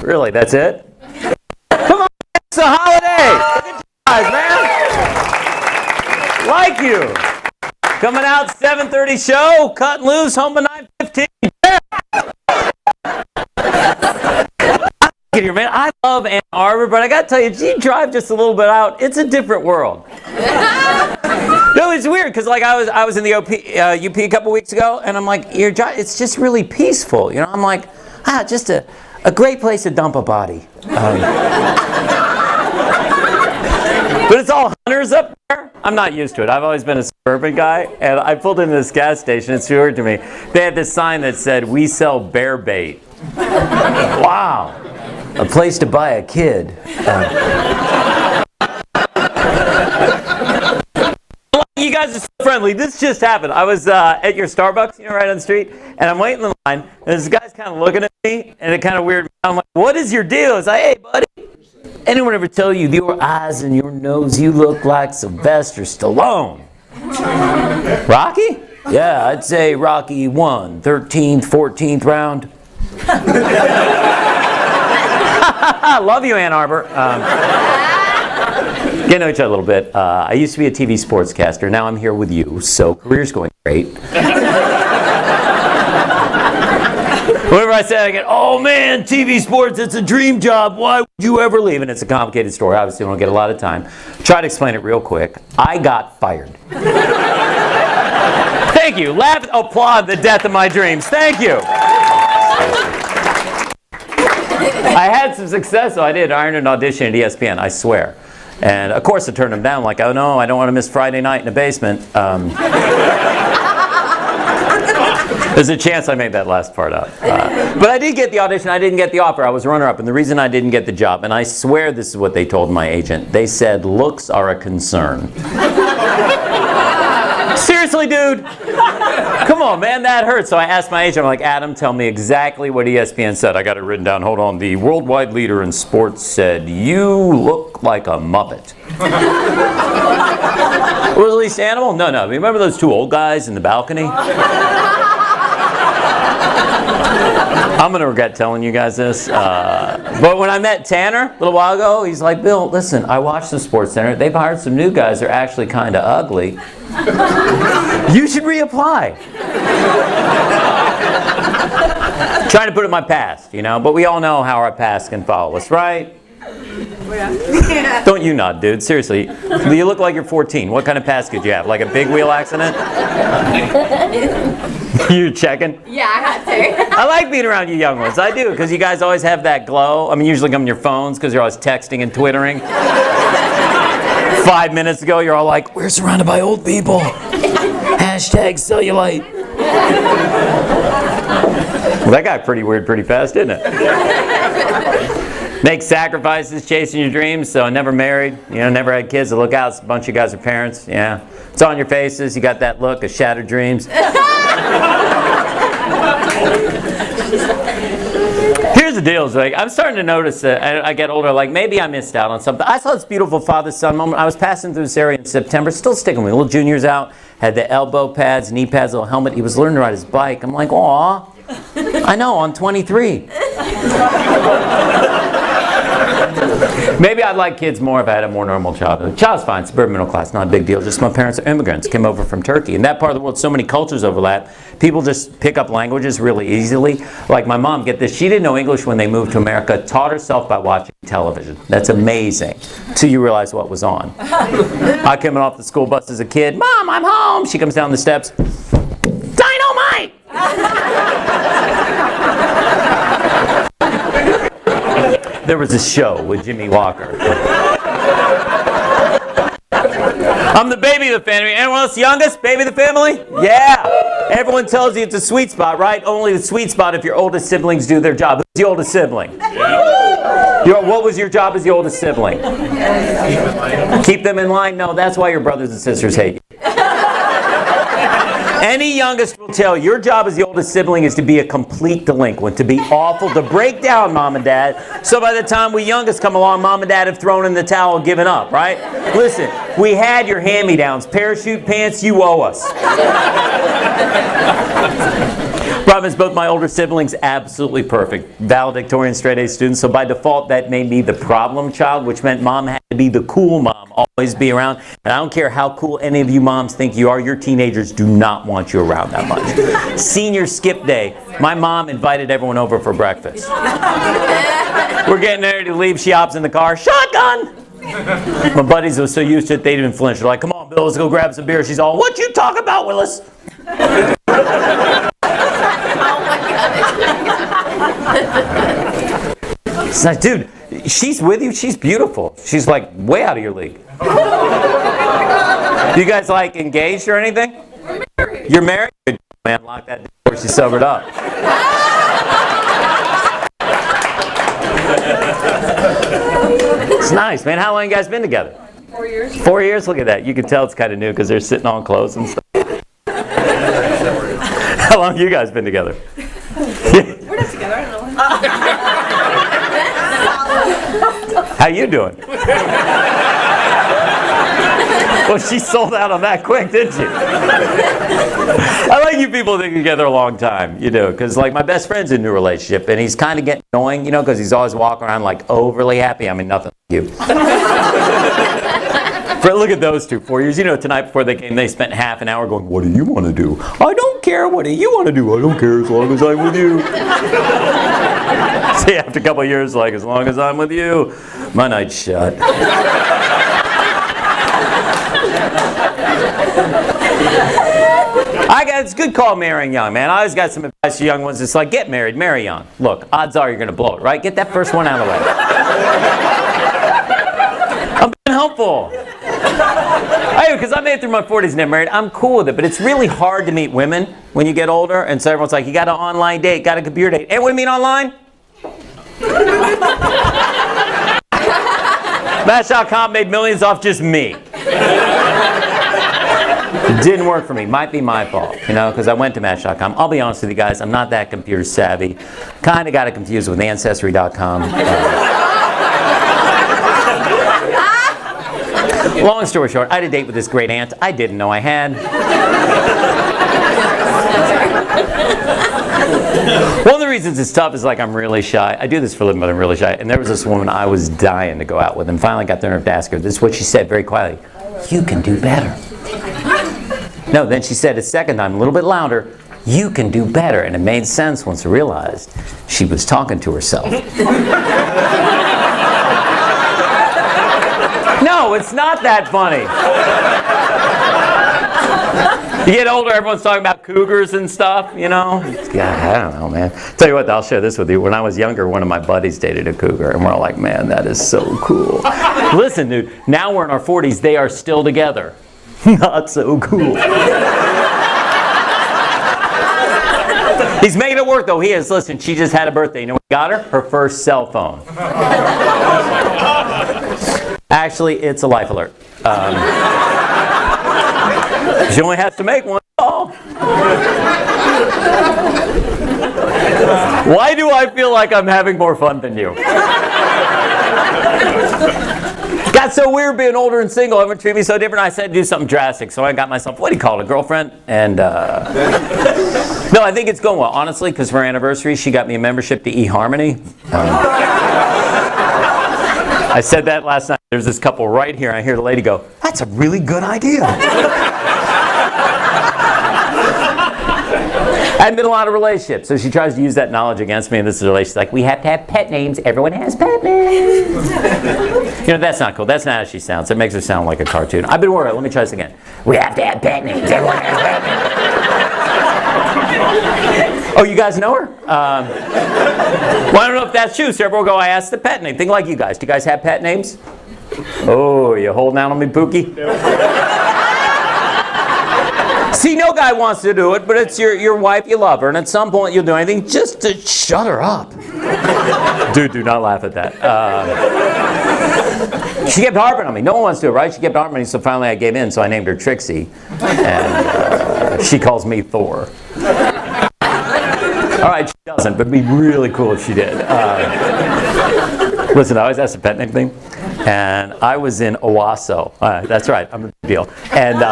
Really, that's it? Come on, it's a holiday! Look at you guys, man! Like you! Coming out 7:30 show, cutting loose, home by 9:15. Yeah. Here, man. I love Ann Arbor, but I gotta tell you, you drive just a little bit out, it's a different world. No, it's weird because like I was in the UP a couple weeks ago, and I'm like, it's just really peaceful, you know. I'm like, just a great place to dump a body. But it's all hunters up there. I'm not used to it. I've always been a suburban guy, and I pulled into this gas station. It's weird to me. They had this sign that said, "We sell bear bait." Wow, a place to buy a kid. You guys are so friendly. This just happened. I was at your Starbucks, right on the street, and I'm waiting in the line, and this guy's kind of looking at me, and it kind of weird. I'm like, "What is your deal?" It's like, "Hey, buddy, anyone ever tell you your eyes and your nose, you look like Sylvester Stallone?" Rocky? Yeah, I'd say Rocky 1, 13th, 14th round. I love you, Ann Arbor. Get to know each other a little bit. I used to be a TV sportscaster. Now I'm here with you, so career's going great. Whenever I say, I get, "Oh man, TV sports, it's a dream job. Why would you ever leave?" And it's a complicated story. Obviously, we don't get a lot of time. Try to explain it real quick. I got fired. Thank you. Laugh, applaud the death of my dreams. Thank you. I had some success, so I did. I earned an audition at ESPN, I swear. And of course, I turned them down. Like, oh no, I don't want to miss Friday night in the basement. There's a chance I made that last part up. But I did get the audition. I didn't get the offer. I was runner-up. And the reason I didn't get the job, and I swear this is what they told my agent, they said, "Looks are a concern." Seriously, dude? Come on, man, that hurts. So I asked my agent, I'm like, "Adam, tell me exactly what ESPN said." I got it written down. Hold on. The worldwide leader in sports said, "You look like a Muppet." Was at least animal? No. Remember those two old guys in the balcony? I'm going to regret telling you guys this. But when I met Tanner a little while ago, he's like, "Bill, listen, I watched the Sports Center. They've hired some new guys. They're actually kind of ugly. You should reapply." Trying to put it in my past, but we all know how our past can follow us, right? Yeah. Don't you nod, dude. Seriously. You look like you're 14. What kind of past did you have? Like a big wheel accident? You checking? Yeah, I had to. I like being around you young ones. I do, because you guys always have that glow. I mean, usually come on your phones because you're always texting and twittering. 5 minutes ago, you're all like, "We're surrounded by old people. Hashtag cellulite." Well, that got pretty weird pretty fast, didn't it? Make sacrifices chasing your dreams. So never married, never had kids. So look out, a bunch of you guys are parents. Yeah, it's on your faces. You got that look of shattered dreams. Here's the deal, like I'm starting to notice that I get older, like maybe I missed out on something. I saw this beautiful father-son moment. I was passing through this area in September, still sticking with me. Little Junior's out, had the elbow pads, knee pads, little helmet. He was learning to ride his bike. I'm like, "Aw, I know, I'm 23. Maybe I'd like kids more if I had a more normal childhood. Child's fine, suburban middle class, not a big deal. Just my parents are immigrants, came over from Turkey. In that part of the world, so many cultures overlap. People just pick up languages really easily. Like my mom, get this, she didn't know English when they moved to America, taught herself by watching television. That's amazing, till you realize what was on. I coming off the school bus as a kid, "Mom, I'm home." She comes down the steps, "Dynamite!" There was a show with Jimmy Walker. I'm the baby of the family. Anyone else youngest? Baby of the family? Yeah. Everyone tells you it's a sweet spot, right? Only the sweet spot if your oldest siblings do their job. Who's the oldest sibling? What was your job as the oldest sibling? Keep them in line? No, that's why your brothers and sisters hate you. Any youngest will tell your job as the oldest sibling is to be a complete delinquent, to be awful, to break down mom and dad. So by the time we youngest come along, mom and dad have thrown in the towel, given up, right? Listen, we had your hand-me-downs, parachute pants, you owe us. Problem is, both my older siblings, absolutely perfect. Valedictorian straight A students, so by default that made me the problem child, which meant mom had to be the cool mom, always be around. And I don't care how cool any of you moms think you are, your teenagers do not want you around that much. Senior skip day, my mom invited everyone over for breakfast. We're getting ready to leave, she hops in the car, shotgun! My buddies were so used to it, they didn't flinch. They're like, come on, Bill, let's go grab some beer. She's all, what you talk about, Willis? It's like, dude, she's with you, she's beautiful. She's like way out of your league. You guys like engaged or anything? You're married? Good, man, lock that door before she's sobered up. It's nice, man. How long you guys been together? 4 years. 4 years? Look at that. You can tell it's kind of new because they're sitting on clothes and stuff. How long you guys been together? We're not together. I don't know. How you doing? Well, she sold out on that quick, didn't she? I like you people that have been together a long time. You do, because like my best friend's in a new relationship, and he's kind of getting annoying, you know, because he's always walking around like overly happy. I mean, nothing like you. Look at those two, 4 years. You know, tonight before they came, they spent half an hour going, what do you want to do? I don't care. What do you want to do? I don't care as long as I'm with you. See, after a couple of years, like, as long as I'm with you, my night's shut. It's good call marrying young, man. I always got some advice to young ones. It's like, get married, marry young. Look, odds are you're going to blow it, right? Get that first one out of the way. I'm being helpful. Because I made it through my 40s and never married. I'm cool with it, but it's really hard to meet women when you get older. And so everyone's like, you got an online date, got a computer date. Hey, what do you mean online? Match.com made millions off just me. It didn't work for me. Might be my fault, you know, because I went to Match.com. I'll be honest with you guys, I'm not that computer savvy. Kind of got it confused with Ancestry.com. Long story short, I had a date with this great aunt I didn't know I had. One of the reasons it's tough is like I'm really shy. I do this for a living, but I'm really shy. And there was this woman I was dying to go out with, and finally got the nerve to ask her. This is what she said very quietly. You can do better. No, then she said a second time, a little bit louder, you can do better. And it made sense once I realized she was talking to herself. No, it's not that funny. You get older, everyone's talking about cougars and stuff, you know? Yeah, I don't know, man. Tell you what, I'll share this with you. When I was younger, one of my buddies dated a cougar, and we're all like, man, that is so cool. Listen, dude, now we're in our 40s, they are still together. Not so cool. He's making it work, though. He is. Listen, she just had a birthday. You know what we got her? Her first cell phone. Actually, it's a life alert. She only has to make one call. Why do I feel like I'm having more fun than you? Got so weird being older and single. Everyone treated me so different. I said do something drastic. So I got myself, what do you call it, a girlfriend? And no, I think it's going well. Honestly, because for our anniversary, she got me a membership to eHarmony. I said that last night. There's this couple right here. I hear the lady go, that's a really good idea. I hadn't been in a lot of relationships, so she tries to use that knowledge against me in this relationship. She's like, we have to have pet names. Everyone has pet names. You know, that's not cool. That's not how she sounds. It makes her sound like a cartoon. I've been worried. Let me try this again. We have to have pet names. Everyone has pet names. Oh, you guys know her? Well, I don't know if that's true. So everyone will go, I asked the pet name. Think like you guys. Do you guys have pet names? Oh, you holding out on me, Pookie? See, no guy wants to do it, but it's your wife, you love her, and at some point you'll do anything just to shut her up. Dude, do not laugh at that. She kept harping on me. No one wants to do it, right? She kept harping on me, so finally I gave in, so I named her Trixie. And she calls me Thor. All right, she doesn't, but it'd be really cool if she did. Listen, I always ask a pet name thing, and I was in Owasso. That's right, I'm a big deal. And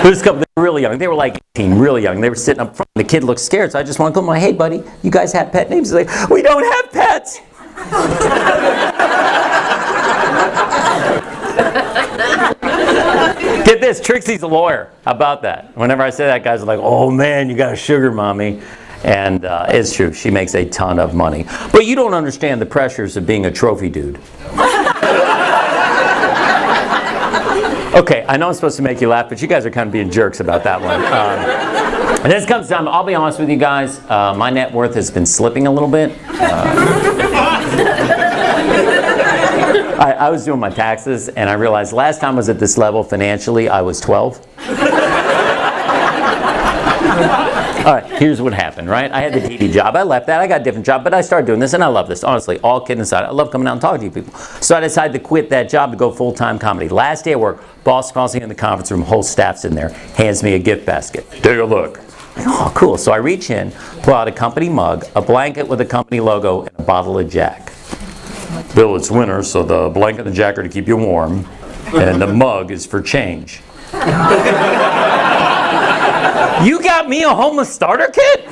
This couple, they were really young. They were like 18, really young. They were sitting up front. The kid looked scared, so I just wanted to go, hey, buddy, you guys have pet names? He's like, we don't have pets. Get this, Trixie's a lawyer. How about that? Whenever I say that, guys are like, oh man, you got a sugar mommy. And it's true, she makes a ton of money. But you don't understand the pressures of being a trophy dude. Okay, I know I'm supposed to make you laugh, but you guys are kind of being jerks about that one. And this comes down, I'll be honest with you guys, my net worth has been slipping a little bit. I was doing my taxes, and I realized last time I was at this level financially, I was 12. All right, here's what happened, right? I had the TV job. I left that. I got a different job, but I started doing this, and I love this. Honestly, all kidding aside, I love coming out and talking to you people. So I decided to quit that job to go full-time comedy. Last day at work, boss calls me in the conference room, whole staff's in there, hands me a gift basket. Take a look. Oh, cool. So I reach in, pull out a company mug, a blanket with a company logo, and a bottle of Jack. Bill, it's winter, so the blanket and the Jack are to keep you warm, and the mug is for change. You got me a homeless starter kit?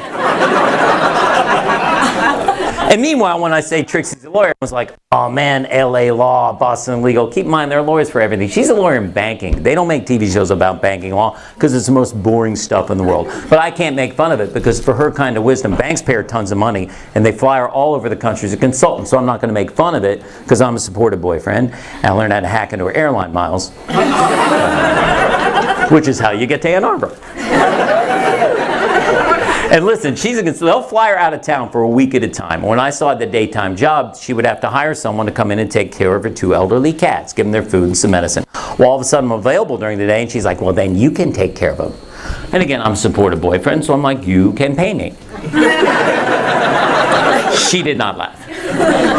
And meanwhile, when I say Trixie's a lawyer, I was like, oh man, LA law, Boston legal. Keep in mind, they're lawyers for everything. She's a lawyer in banking. They don't make TV shows about banking law because it's the most boring stuff in the world. But I can't make fun of it because for her kind of wisdom, banks pay her tons of money and they fly her all over the country as a consultant. So I'm not going to make fun of it because I'm a supportive boyfriend and I learned how to hack into her airline miles, which is how you get to Ann Arbor. And listen, they'll fly her out of town for a week at a time. When I saw the daytime job, she would have to hire someone to come in and take care of her 2 elderly cats, give them their food and some medicine. Well, all of a sudden I'm available during the day, and she's like, well, then you can take care of them. And again, I'm a supportive boyfriend, so I'm like, you can pay me. She did not laugh.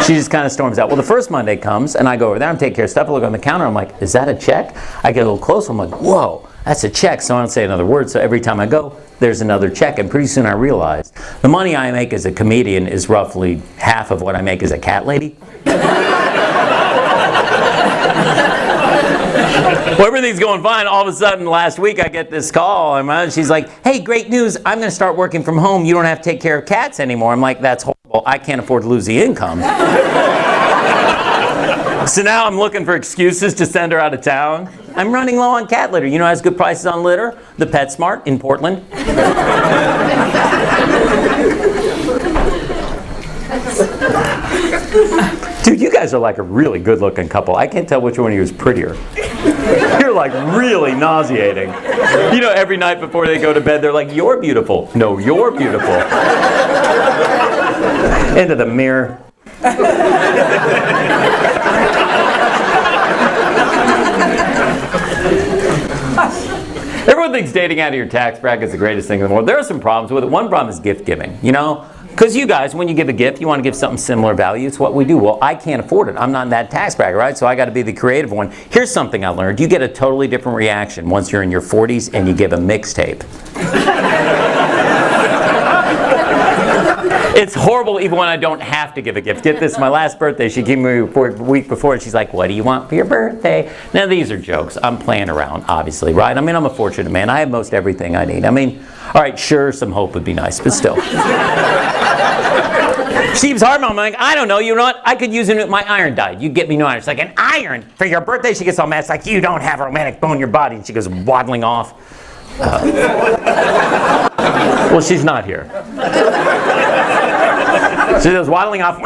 She just kind of storms out. Well, the first Monday comes, and I go over there, I'm taking care of stuff, I look on the counter, I'm like, is that a check? I get a little closer, I'm like, whoa, that's a check, so I don't say another word, so every time I go, there's another check, and pretty soon I realized the money I make as a comedian is roughly half of what I make as a cat lady. Well, everything's going fine. All of a sudden, last week, I get this call, and she's like, hey, great news, I'm going to start working from home. You don't have to take care of cats anymore. I'm like, that's horrible. I can't afford to lose the income. So now I'm looking for excuses to send her out of town. I'm running low on cat litter. You know who has good prices on litter? The PetSmart in Portland. Dude, you guys are like a really good-looking couple. I can't tell which one of you is prettier. You're like really nauseating. You know, every night before they go to bed, they're like, you're beautiful. No, you're beautiful. Into the mirror. Everyone thinks dating out of your tax bracket is the greatest thing in the world. There are some problems with it. One problem is gift giving, you know? Because you guys, when you give a gift, you want to give something similar value. It's what we do. Well, I can't afford it. I'm not in that tax bracket, right? So I got to be the creative one. Here's something I learned. You get a totally different reaction once you're in your 40s and you give a mixtape. It's horrible even when I don't have to give a gift. Get this, my last birthday, she gave me a week before, and she's like, what do you want for your birthday? Now, these are jokes. I'm playing around, obviously, right? I mean, I'm a fortunate man. I have most everything I need. I mean, all right, sure, some hope would be nice, but still. Steve's hard, I'm like, I don't know, you know what? I could use it. My iron died. You get me no iron. She's like, an iron for your birthday? She gets all mad. It's like, you don't have a romantic bone in your body. And she goes waddling off. Well, she's not here. She goes waddling off.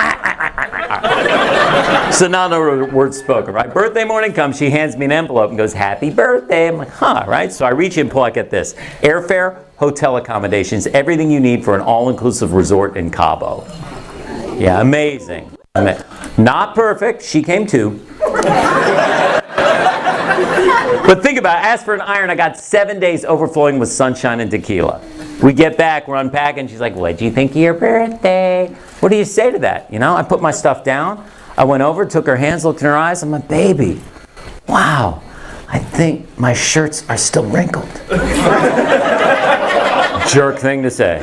So now no words spoken, right? Birthday morning comes, she hands me an envelope and goes, happy birthday. I'm like, huh, right? So I reach in, pull, I get this. Airfare, hotel accommodations, everything you need for an all-inclusive resort in Cabo. Yeah, amazing. Not perfect. She came too. But think about it. Asked for an iron. I got 7 days overflowing with sunshine and tequila. We get back. We're unpacking. She's like, what'd you think of your birthday? What do you say to that? You know, I put my stuff down. I went over, took her hands, looked in her eyes. I'm like, baby, wow, I think my shirts are still wrinkled. Jerk thing to say.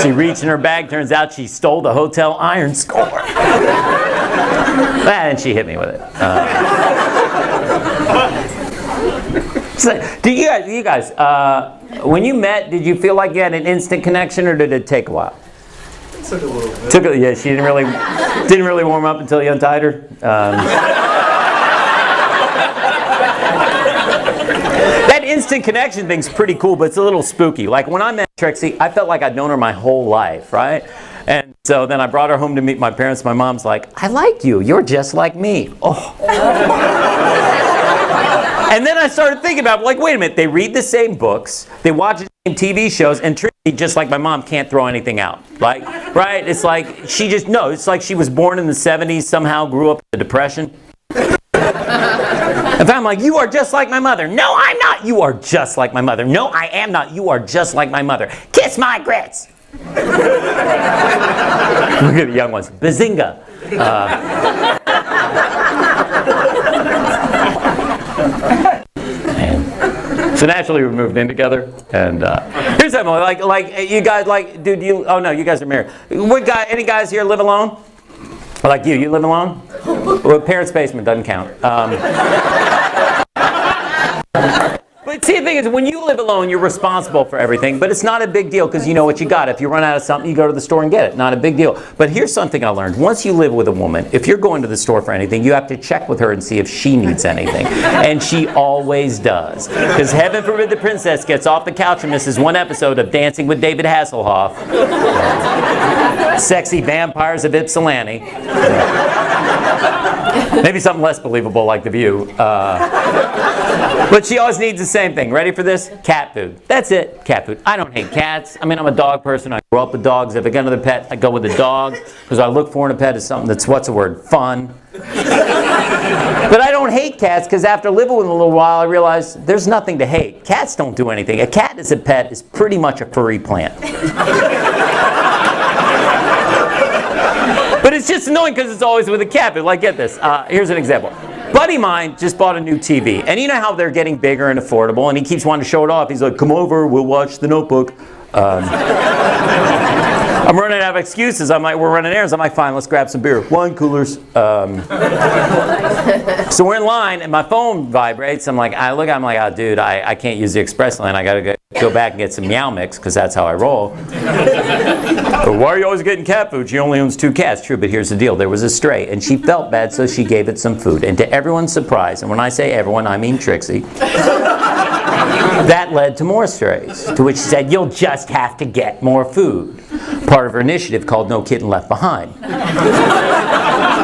She reached in her bag. Turns out she stole the hotel iron score. And she hit me with it. So, you guys, when you met, did you feel like you had an instant connection, or did it take a while? It took a little bit. Yeah, she didn't really warm up until you untied her. That instant connection thing's pretty cool, but it's a little spooky. Like when I met Trixie, I felt like I'd known her my whole life, right? And so then I brought her home to meet my parents. My mom's like, I like you. You're just like me. Oh. And then I started thinking about, like, wait a minute. They read the same books. They watch the same TV shows. And Trixie, just like my mom, can't throw anything out. Like, right? It's like it's like she was born in the 70s, somehow grew up in the Depression. If I'm like, you are just like my mother. No, I'm not. You are just like my mother. No, I am not. You are just like my mother. Kiss my grits. Look at the young ones. Bazinga. So naturally we moved in together, and here's something like you guys dude, you guys are married. Any guys here live alone? Like you live alone? Well, parents' basement doesn't count. But see, the thing is, when you live alone, you're responsible for everything, but it's not a big deal because you know what you got. If you run out of something, you go to the store and get it. Not a big deal. But here's something I learned. Once you live with a woman, if you're going to the store for anything, you have to check with her and see if she needs anything. And she always does. Because heaven forbid the princess gets off the couch and misses one episode of Dancing with David Hasselhoff. Sexy Vampires of Ypsilanti. Maybe something less believable like The View. But she always needs the same thing. Ready for this? Cat food. That's it. Cat food. I don't hate cats. I mean, I'm a dog person. I grew up with dogs. If I get another pet, I go with the dog. Because I look for in a pet is something that's, what's the word? Fun. But I don't hate cats because after living with them a little while, I realized there's nothing to hate. Cats don't do anything. A cat as a pet is pretty much a furry plant. But it's just annoying because it's always with a cat. But like, get this. Here's an example. Buddy of mine just bought a new TV. And you know how they're getting bigger and affordable. And he keeps wanting to show it off. He's like, come over, we'll watch The Notebook. I'm running out of excuses. I'm like, we're running errands. I'm like, fine, let's grab some beer. Wine coolers. So we're in line, and my phone vibrates. I'm like, I'm like, oh, dude, I can't use the express line. I got to go back and get some Meow Mix, because that's how I roll. But why are you always getting cat food? She only owns 2 cats. True, but here's the deal. There was a stray, and she felt bad, so she gave it some food. And to everyone's surprise, and when I say everyone, I mean Trixie, that led to more strays, to which she said, you'll just have to get more food. Part of her initiative called No Kitten Left Behind.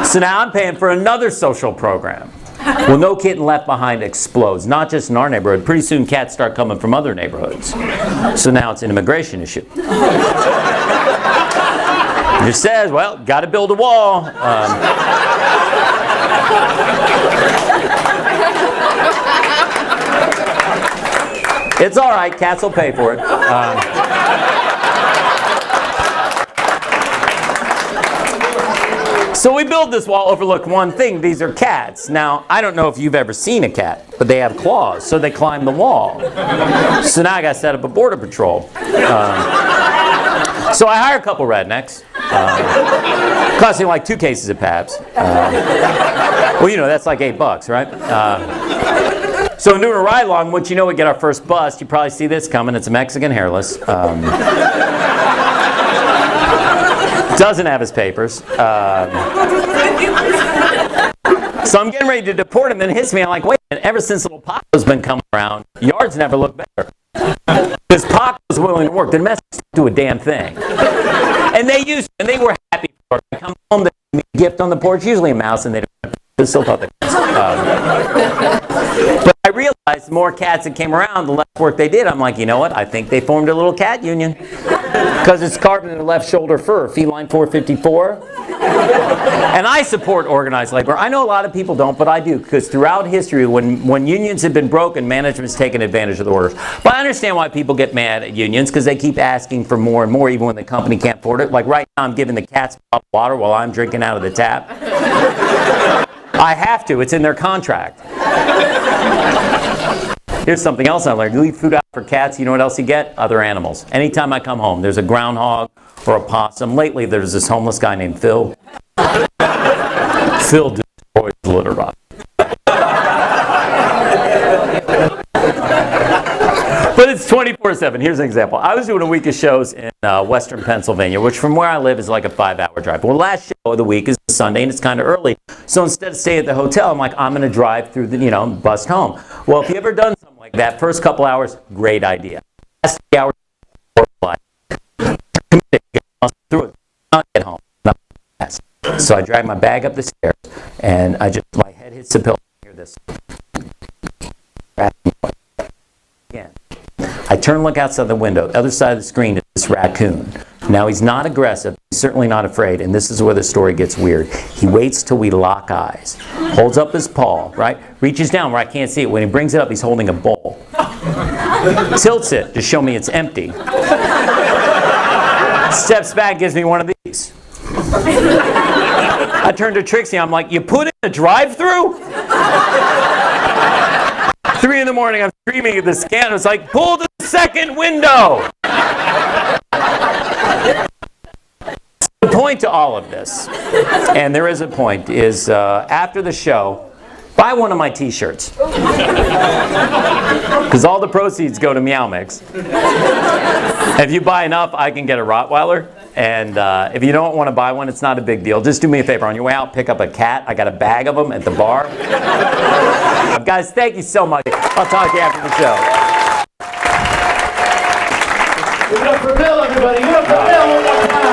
So now I'm paying for another social program. Well, No Kitten Left Behind explodes, not just in our neighborhood. Pretty soon cats start coming from other neighborhoods. So now it's an immigration issue. It just says, well, got to build a wall. It's all right. Cats will pay for it. So we build this wall, overlook one thing. These are cats. Now, I don't know if you've ever seen a cat, but they have claws, so they climb the wall. So now I got to set up a border patrol. So I hire a couple rednecks, costing like 2 cases of Pabst. Well, you know, that's like $8, right? So in doing a ride along, once you know we get our first bust, you probably see this coming. It's a Mexican hairless. Doesn't have his papers. So I'm getting ready to deport him, then it hits me. I'm like, wait a minute, ever since little Paco's been coming around, yards never look better. Because Paco's willing to work. The Mexicans do a damn thing. And they were happy for it. I come home, they give me a gift on the porch, usually a mouse, and they still thought they But I realized the more cats that came around, the less work they did. I'm like, you know what? I think they formed a little cat union. Because it's carved in the left shoulder fur, feline 454. And I support organized labor. I know a lot of people don't, but I do. Because throughout history, when unions have been broken, management's taken advantage of the workers. But I understand why people get mad at unions, because they keep asking for more and more, even when the company can't afford it. Like right now, I'm giving the cats water while I'm drinking out of the tap. I have to. It's in their contract. Here's something else I learned. You leave food out for cats, you know what else you get? Other animals. Anytime I come home, there's a groundhog or a possum. Lately, there's this homeless guy named Phil. Phil destroys the litter box. 7. Here's an example. I was doing a week of shows in western Pennsylvania, which from where I live is like a 5-hour drive. Well, last show of the week is Sunday, and it's kind of early. So instead of staying at the hotel, I'm like, I'm going to drive through the, bus home. Well, if you ever done something like that, first couple hours, great idea. Last 3 hours, through it, not get home. So I drag my bag up the stairs, and my head hits the pillow. I hear this. Again. I turn and look outside the window. The other side of the screen is this raccoon. Now, he's not aggressive. He's certainly not afraid. And this is where the story gets weird. He waits till we lock eyes. Holds up his paw, right? Reaches down where I can't see it. When he brings it up, he's holding a bowl. Tilts it to show me it's empty. Steps back, gives me one of these. I turn to Trixie. I'm like, you put in a drive-through? 3 in the morning, I'm screaming at the scanner. It's like, pull the second window. The point to all of this, and there is a point, is after the show, buy one of my t-shirts. Because all the proceeds go to Meow Mix. If you buy enough, I can get a Rottweiler. And if you don't want to buy one, it's not a big deal. Just do me a favor. On your way out, pick up a cat. I got a bag of them at the bar. Guys, thank you so much. I'll talk to you after the show. Give it up for Bill, everybody. Give it up for Bill one more time.